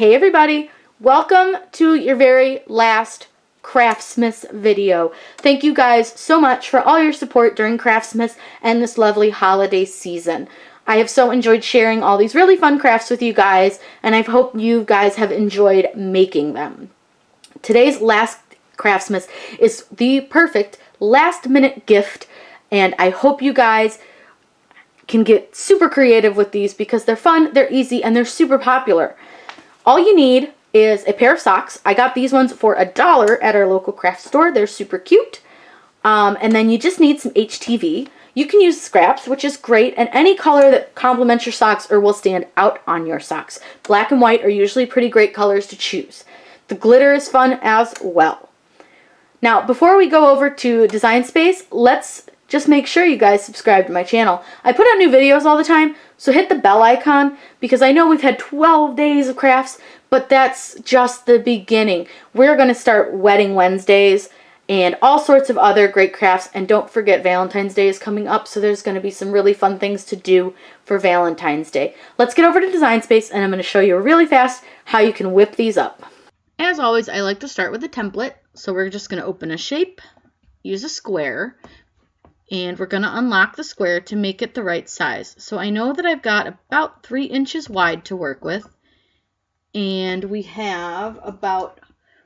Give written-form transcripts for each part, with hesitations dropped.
Hey everybody, welcome to your very last Craftsmas video. Thank you guys so much for all your support during Craftsmas and this lovely holiday season. I have so enjoyed sharing all these really fun crafts with you guys, and I hope you guys have enjoyed making them. Today's last Craftsmas is the perfect last minute gift, and I hope you guys can get super creative with these because they're fun, they're easy, and they're super popular. All you need is a pair of socks. I got these ones for $1 at our local craft store. They're super cute. And then you just need some HTV. You can use scraps, which is great, and any color that complements your socks or will stand out on your socks. Black and white are usually pretty great colors to choose. The glitter is fun as well. Now, before we go over to Design Space, let's just make sure you guys subscribe to my channel. I put out new videos all the time, so hit the bell icon because I know we've had 12 days of crafts, but that's just the beginning. We're going to start Wedding Wednesdays and all sorts of other great crafts, and don't forget Valentine's Day is coming up, so there's going to be some really fun things to do for Valentine's Day. Let's get over to Design Space, and I'm going to show you really fast how you can whip these up. As always, I like to start with a template, so we're just going to open a shape, use a square, and we're going to unlock the square to make it the right size. So I know that I've got about 3 inches wide to work with, and we have about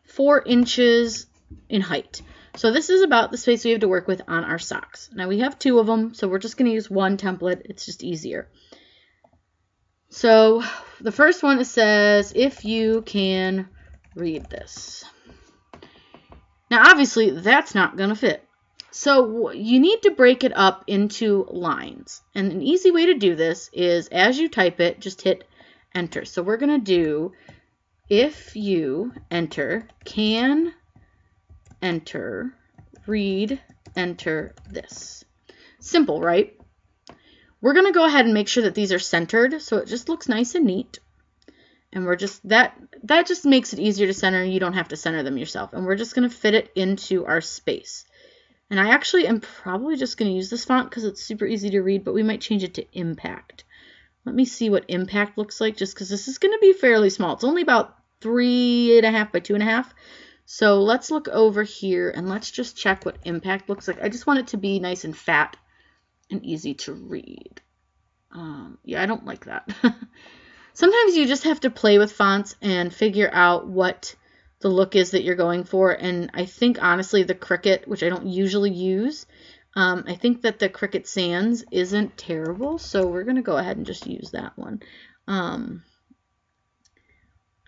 4 inches in height. So this is about the space we have to work with on our socks. Now we have 2 of them, so we're just going to use one template. It's just easier. So the first one says, if you can read this. Now obviously that's not going to fit. So you need to break it up into lines. And an easy way to do this is as you type it, just hit enter. So we're going to do, if you enter, can enter, read, enter this. Simple, right? We're going to go ahead and make sure that these are centered so it just looks nice and neat. And we're just, that just makes it easier to center. You don't have to center them yourself. And we're just going to fit it into our space. And I actually am probably just going to use this font because it's super easy to read, but we might change it to Impact. Let me see what Impact looks like, just because this is going to be fairly small. It's only about 3.5 by 2.5. So let's look over here and let's just check what Impact looks like. I just want it to be nice and fat and easy to read. Yeah, I don't like that. Sometimes you just have to play with fonts and figure out what the look is that you're going for, and I think honestly the Cricut, which I don't usually use, I think that the Cricut Sans isn't terrible, so we're going to go ahead and just use that one. I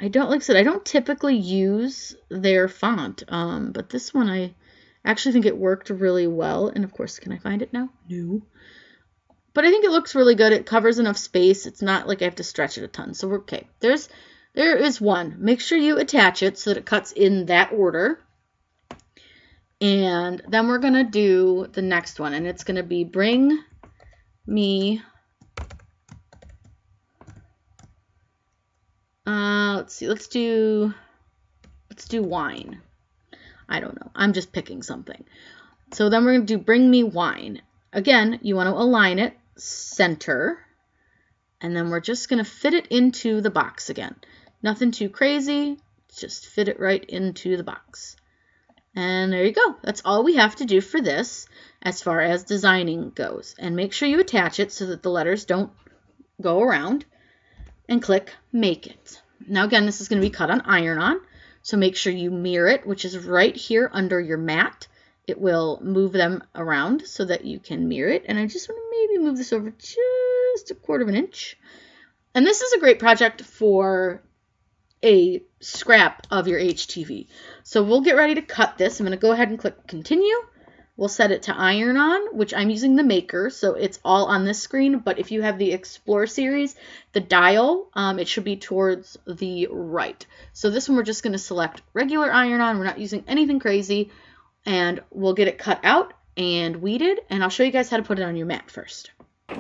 don't, like I said, I don't typically use their font, but this one I actually think it worked really well, and of course, can I find it now? No. But I think it looks really good. It covers enough space. It's not like I have to stretch it a ton, so we're okay. There is one. Make sure you attach it so that it cuts in that order. And then we're going to do the next one. And it's going to be bring me, let's see, let's do wine. I don't know. I'm just picking something. So then we're going to do bring me wine. Again, you want to align it, center, and then we're just going to fit it into the box again. Nothing too crazy, just fit it right into the box. And there you go. That's all we have to do for this as far as designing goes. And make sure you attach it so that the letters don't go around, and click Make It. Now again, this is going to be cut on iron-on, so make sure you mirror it, which is right here under your mat. It will move them around so that you can mirror it. And I just want to maybe move this over just 1/4 inch. And this is a great project for a scrap of your HTV. So we'll get ready to cut this. I'm going to go ahead and click continue. We'll set it to iron on, which I'm using the Maker, so it's all on this screen. But if you have the Explore series, the dial, it should be towards the right. So this one we're just going to select regular iron on. We're not using anything crazy. And we'll get it cut out and weeded. And I'll show you guys how to put it on your mat first.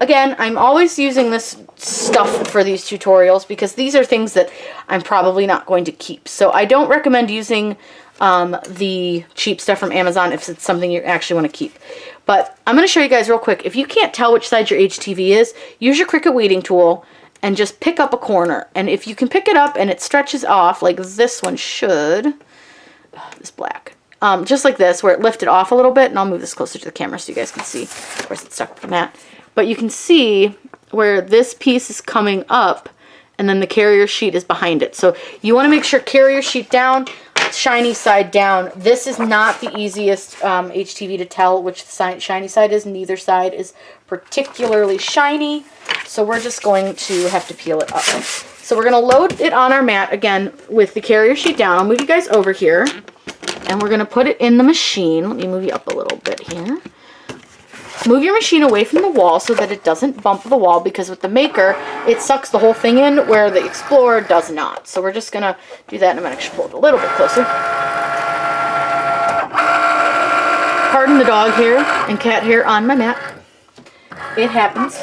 Again, I'm always using this stuff for these tutorials because these are things that I'm probably not going to keep. So I don't recommend using the cheap stuff from Amazon if it's something you actually want to keep. But I'm going to show you guys real quick. If you can't tell which side your HTV is, use your Cricut weeding tool and just pick up a corner. And if you can pick it up and it stretches off, like this one should, this black, just like this, where it lifted off a little bit, and I'll move this closer to the camera so you guys can see. Of course, it's stuck to the mat. But you can see where this piece is coming up, and then the carrier sheet is behind it. So you want to make sure carrier sheet down, shiny side down. This is not the easiest HTV to tell which the shiny side is. Neither side is particularly shiny. So we're just going to have to peel it up. So we're going to load it on our mat again with the carrier sheet down. I'll move you guys over here. And we're going to put it in the machine. Let me move you up a little bit here. Move your machine away from the wall so that it doesn't bump the wall, because with the Maker, it sucks the whole thing in where the Explorer does not. So we're just going to do that, and I'm going to actually pull it a little bit closer. Pardon the dog hair and cat hair on my mat. It happens.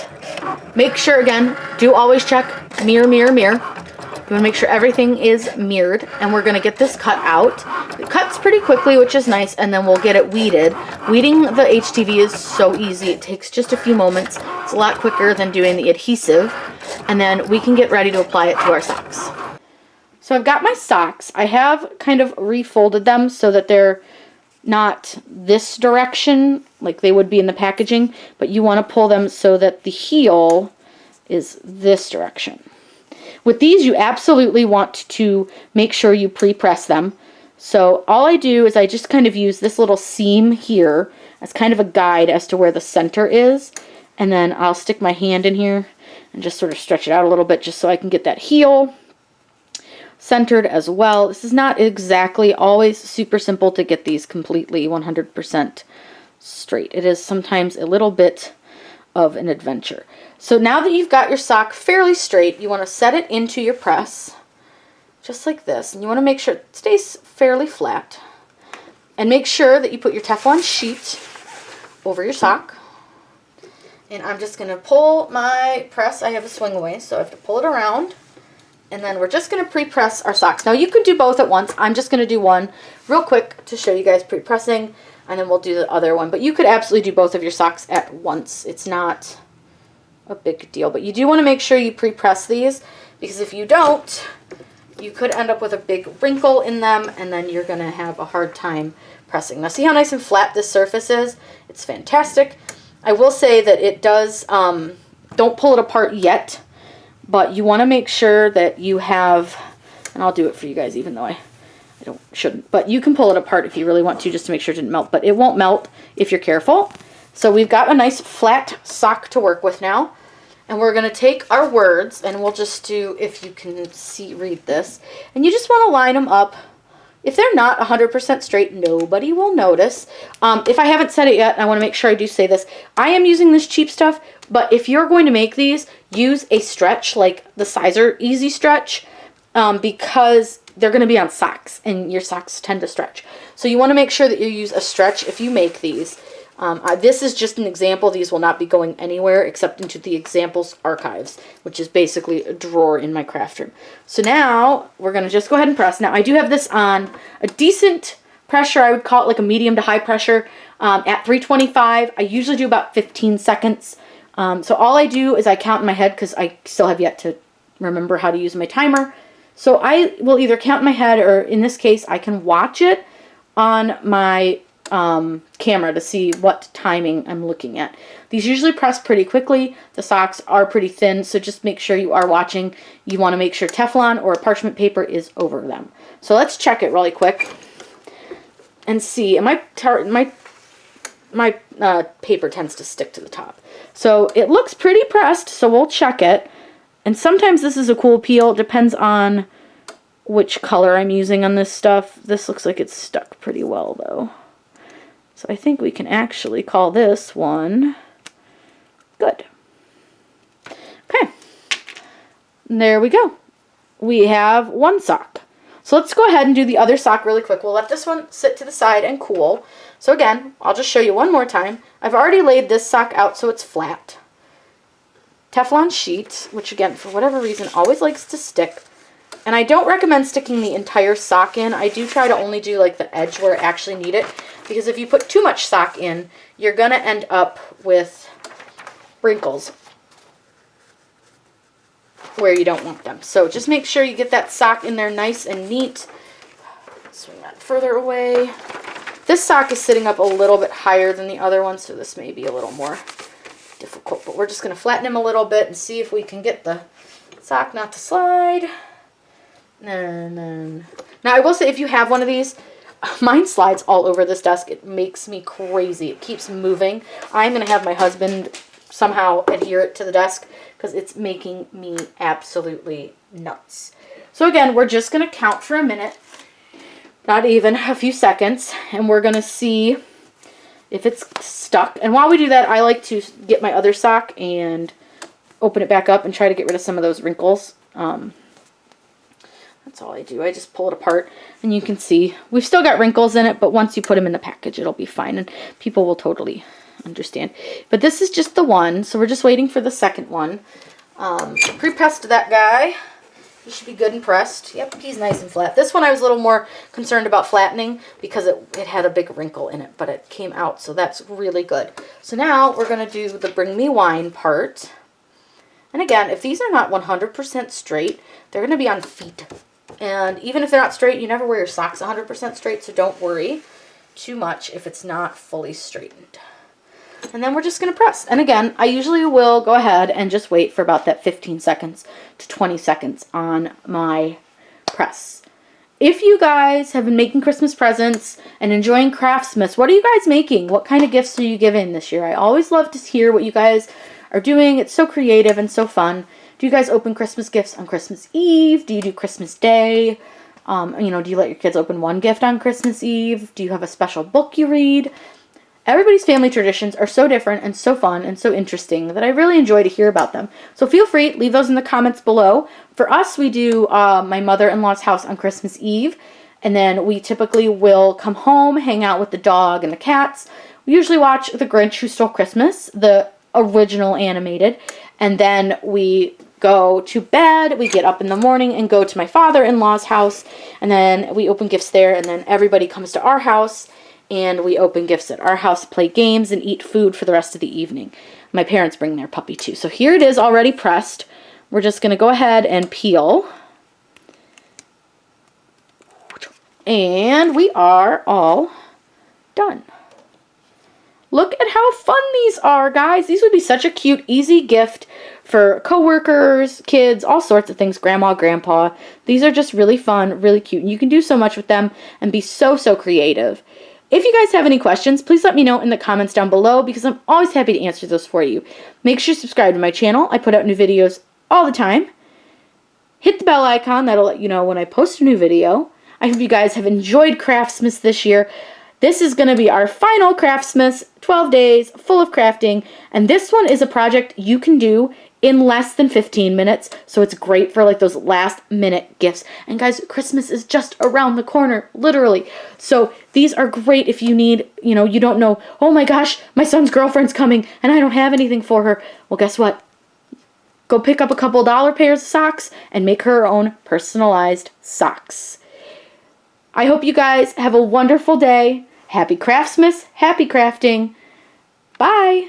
Make sure, again, do always check mirror, mirror, mirror. You want to make sure everything is mirrored, and we're going to get this cut out. It cuts pretty quickly, which is nice, and then we'll get it weeded. Weeding the HTV is so easy. It takes just a few moments. It's a lot quicker than doing the adhesive, and then we can get ready to apply it to our socks. So I've got my socks. I have kind of refolded them so that they're not this direction like they would be in the packaging, but you want to pull them so that the heel is this direction. With these, you absolutely want to make sure you pre-press them. So all I do is I just kind of use this little seam here as kind of a guide as to where the center is. And then I'll stick my hand in here and just sort of stretch it out a little bit just so I can get that heel centered as well. This is not exactly always super simple to get these completely 100% straight. It is sometimes a little bit of an adventure. So now that you've got your sock fairly straight, you want to set it into your press, just like this. And you want to make sure it stays fairly flat. And make sure that you put your Teflon sheet over your sock. And I'm just going to pull my press. I have a swing away, so I have to pull it around. And then we're just going to pre-press our socks. Now you could do both at once. I'm just going to do one real quick to show you guys pre-pressing, and then we'll do the other one. But you could absolutely do both of your socks at once. It's not a big deal, but you do want to make sure you pre-press these, because if you don't, you could end up with a big wrinkle in them, and then you're going to have a hard time pressing. Now see how nice and flat this surface is? It's fantastic. I will say that it does, don't pull it apart yet, but you want to make sure that you have, and I'll do it for you guys even though I shouldn't, but you can pull it apart if you really want to, just to make sure it didn't melt, but it won't melt if you're careful. So we've got a nice flat sock to work with now, and we're going to take our words, and we'll just do, if you can read this, and you just want to line them up. If they're not 100% straight, nobody will notice. If I haven't said it yet, I want to make sure I do say this. I am using this cheap stuff, but if you're going to make these, use a stretch like the Sizer Easy Stretch, because they're going to be on socks, and your socks tend to stretch. So you want to make sure that you use a stretch if you make these. This is just an example. These will not be going anywhere except into the examples archives, which is basically a drawer in my craft room. So now we're going to just go ahead and press. Now I do have this on a decent pressure. I would call it like a medium to high pressure at 325. I usually do about 15 seconds. So all I do is I count in my head, because I still have yet to remember how to use my timer. So I will either count in my head, or in this case I can watch it on my camera to see what timing I'm looking at. These usually press pretty quickly. The socks are pretty thin, so just make sure you are watching. You want to make sure Teflon or parchment paper is over them. So let's check it really quick and see. And my paper tends to stick to the top. So it looks pretty pressed, so we'll check it. And sometimes this is a cool peel. It depends on which color I'm using on this stuff. This looks like it's stuck pretty well, though. So I think we can actually call this one good. Okay. There we go. We have one sock. So let's go ahead and do the other sock really quick. We'll let this one sit to the side and cool. So again, I'll just show you one more time. I've already laid this sock out so it's flat. Teflon sheet, which again, for whatever reason, always likes to stick. And I don't recommend sticking the entire sock in. I do try to only do like the edge where I actually need it, because if you put too much sock in, you're going to end up with wrinkles. where you don't want them. So just make sure you get that sock in there nice and neat. Swing that further away. This sock is sitting up a little bit higher than the other one, so this may be a little more difficult. But we're just going to flatten him a little bit and see if we can get the sock not to slide. And then, now I will say, if you have one of these, mine slides all over this desk. It makes me crazy. It keeps moving. I'm going to have my husband somehow adhere it to the desk because it's making me absolutely nuts. So again, we're just going to count for a minute, not even a few seconds, and we're going to see if it's stuck. And while we do that, I like to get my other sock and open it back up and try to get rid of some of those wrinkles. That's all I do. I just pull it apart, and you can see we've still got wrinkles in it, but once you put them in the package, it'll be fine, and people will totally understand. But this is just the one, so we're just waiting for the second one. Pre-pressed that guy. He should be good and pressed. Yep, he's nice and flat. This one I was a little more concerned about flattening because it had a big wrinkle in it, but it came out, so that's really good. So now we're going to do the Bring Me Wine part. And again, if these are not 100% straight, they're going to be on feet. And even if they're not straight, you never wear your socks 100% straight, so don't worry too much if it's not fully straightened. And then we're just going to press. And again, I usually will go ahead and just wait for about that 15 seconds to 20 seconds on my press. If you guys have been making Christmas presents and enjoying Craftsmas, what are you guys making? What kind of gifts are you giving this year? I always love to hear what you guys are doing. It's so creative and so fun. Do you guys open Christmas gifts on Christmas Eve? Do you do Christmas Day? Do you let your kids open one gift on Christmas Eve? Do you have a special book you read? Everybody's family traditions are so different and so fun and so interesting that I really enjoy to hear about them. So feel free, leave those in the comments below. For us, we do my mother-in-law's house on Christmas Eve, and then we typically will come home, hang out with the dog and the cats. We usually watch The Grinch Who Stole Christmas, the original animated, and then we go to bed. We get up in the morning and go to my father-in-law's house, and then we open gifts there, and then everybody comes to our house, and we open gifts at our house, play games, and eat food for the rest of the evening. My parents bring their puppy too. So here it is already pressed. We're just going to go ahead and peel. And we are all done. Look at how fun these are, guys. These would be such a cute, easy gift for coworkers, kids, all sorts of things, grandma, grandpa. These are just really fun, really cute. And you can do so much with them and be so, so creative. If you guys have any questions, please let me know in the comments down below because I'm always happy to answer those for you. Make sure you subscribe to my channel. I put out new videos all the time. Hit the bell icon. That'll let you know when I post a new video. I hope you guys have enjoyed Craftsmas this year. This is going to be our final Craftsmas, 12 days full of crafting, and this one is a project you can do in less than 15 minutes, so it's great for like those last minute gifts. And guys, Christmas is just around the corner, literally. So these are great if you need, you don't know, oh my gosh, my son's girlfriend's coming and I don't have anything for her. Well, guess what? Go pick up a couple dollar pairs of socks and make her own personalized socks. I hope you guys have a wonderful day. Happy Craftsmas, happy crafting. Bye.